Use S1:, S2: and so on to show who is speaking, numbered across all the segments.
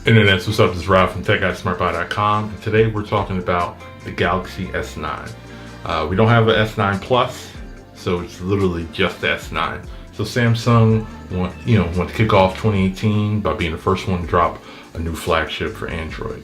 S1: Internet, what's up? This is Rob from TechGuysSmartBuy.com, and today we're talking about the Galaxy S9. We don't have an S9 Plus, so it's literally just the S9. So Samsung want to kick off 2018 by being the first one to drop a new flagship for Android.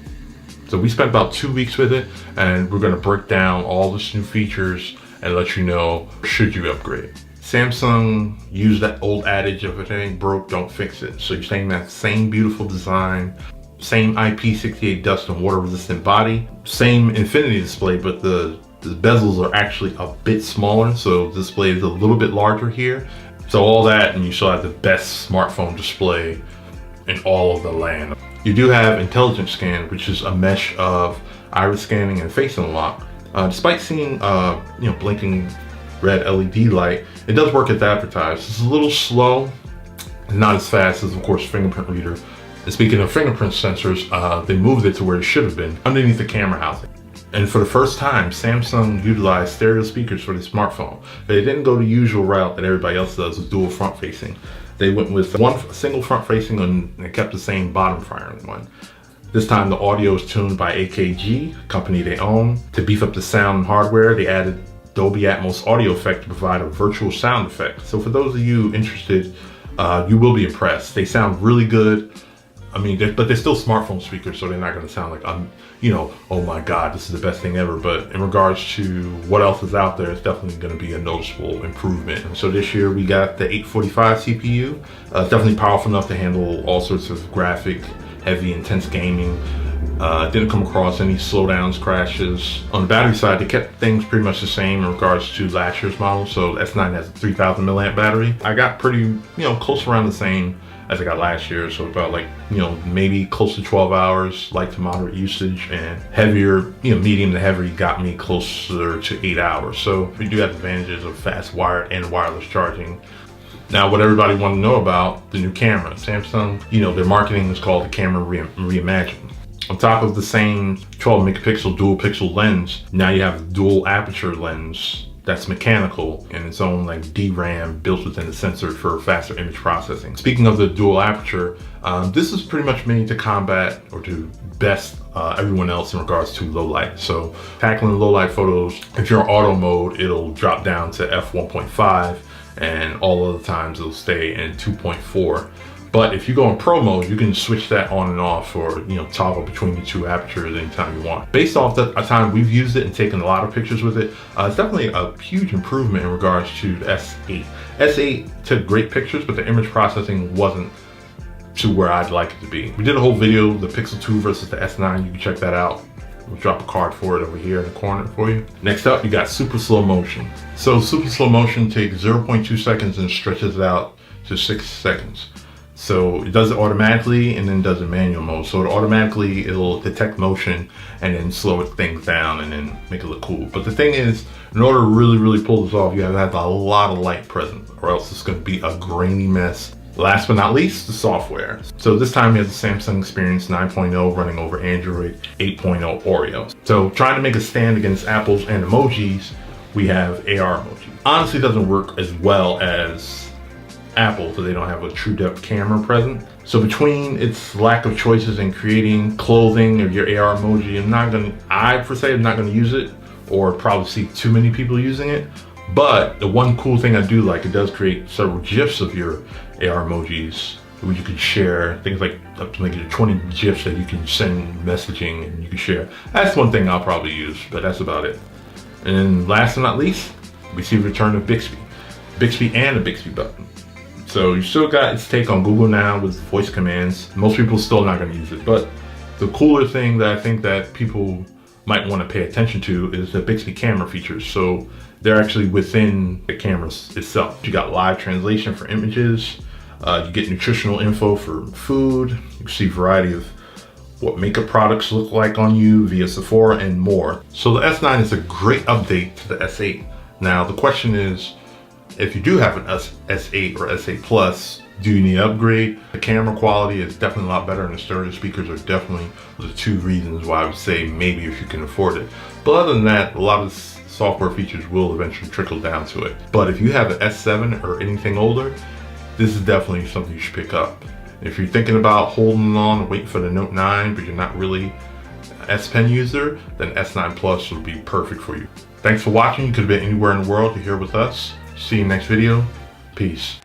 S1: So we spent about 2 weeks with it, and we're going to break down all the new features and let you know should you upgrade. Samsung used that old adage of if it ain't broke, don't fix it. So you're saying that same beautiful design, same IP68 dust and water resistant body, same infinity display, but the bezels are actually a bit smaller. So the display is a little bit larger here. So all that, and you still have the best smartphone display in all of the land. You do have intelligent scan, which is a mesh of iris scanning and face unlock. Despite seeing blinking red LED light, it does work as advertised. It's a little slow, not as fast as, of course, fingerprint reader. And speaking of fingerprint sensors, they moved it to where it should have been, underneath the camera housing. And for the first time, Samsung utilized stereo speakers for the smartphone. They didn't go the usual route that everybody else does with dual front facing. They went with one single front facing and they kept the same bottom firing one. This time the audio is tuned by AKG, a company they own. To beef up the sound and hardware, they added Dolby Atmos audio effect to provide a virtual sound effect. So for those of you interested, you will be impressed. They sound really good. But they're still smartphone speakers, so they're not going to sound like, oh my God, this is the best thing ever. But in regards to what else is out there, it's definitely going to be a noticeable improvement. And so this year we got the 845 CPU. It's definitely powerful enough to handle all sorts of graphic, heavy, intense gaming. Didn't come across any slowdowns, crashes. On the battery side, they kept things pretty much the same in regards to last year's model. So the S9 has a 3000 milliamp battery. I got pretty, close around the same as I got last year. So about maybe close to 12 hours, light to moderate usage, and heavier, medium to heavy got me closer to 8 hours. So we do have advantages of fast wired and wireless charging. Now, what everybody want to know about the new camera. Samsung, their marketing is called the camera reimagined. On top of the same 12 megapixel dual pixel lens, now you have a dual aperture lens that's mechanical and its own DRAM built within the sensor for faster image processing. Speaking of the dual aperture, this is pretty much made to combat or to best everyone else in regards to low light. So tackling low light photos, if you're in auto mode, it'll drop down to f1.5 and all other times it'll stay in 2.4. But if you go in pro mode, you can switch that on and off or toggle between the two apertures anytime you want. Based off the time we've used it and taken a lot of pictures with it, it's definitely a huge improvement in regards to the S8. S8 took great pictures, but the image processing wasn't to where I'd like it to be. We did a whole video, the Pixel 2 versus the S9. You can check that out. We'll drop a card for it over here in the corner for you. Next up, you got super slow motion. So super slow motion takes 0.2 seconds and stretches it out to 6 seconds. So it does it automatically and then does it manual mode. So automatically it'll detect motion and then slow things down and then make it look cool. But the thing is, in order to really pull this off, you have to have a lot of light present or else it's going to be a grainy mess. Last but not least, the software. So this time we have the Samsung Experience 9.0 running over Android 8.0 Oreo. So trying to make a stand against Apple's and emojis, we have AR emoji. Honestly, it doesn't work as well as Apple, so they don't have a true depth camera present. So between its lack of choices in creating clothing of your AR emoji, I per se am not gonna use it or probably see too many people using it. But the one cool thing I do like, it does create several GIFs of your AR emojis where you can share things like up to 20 GIFs that you can send messaging and you can share. That's one thing I'll probably use, but that's about it. And then last but not least, we see the return of Bixby and the Bixby button. So you still got its take on Google Now with voice commands. Most people still not going to use it, but the cooler thing that I think that people might want to pay attention to is the Bixby camera features. So they're actually within the cameras itself. You got live translation for images. You get nutritional info for food. You see a variety of what makeup products look like on you via Sephora and more. So the S9 is a great update to the S8. Now the question is, if you do have an S8 or S8 Plus, do you need to upgrade? The camera quality is definitely a lot better and the stereo speakers are definitely the two reasons why I would say maybe if you can afford it. But other than that, a lot of the software features will eventually trickle down to it. But if you have an S7 or anything older, this is definitely something you should pick up. If you're thinking about holding on and waiting for the Note 9, but you're not really an S Pen user, then S9 Plus will be perfect for you. Thanks for watching. You could have been anywhere in the world. You're here with us. See you next video. Peace.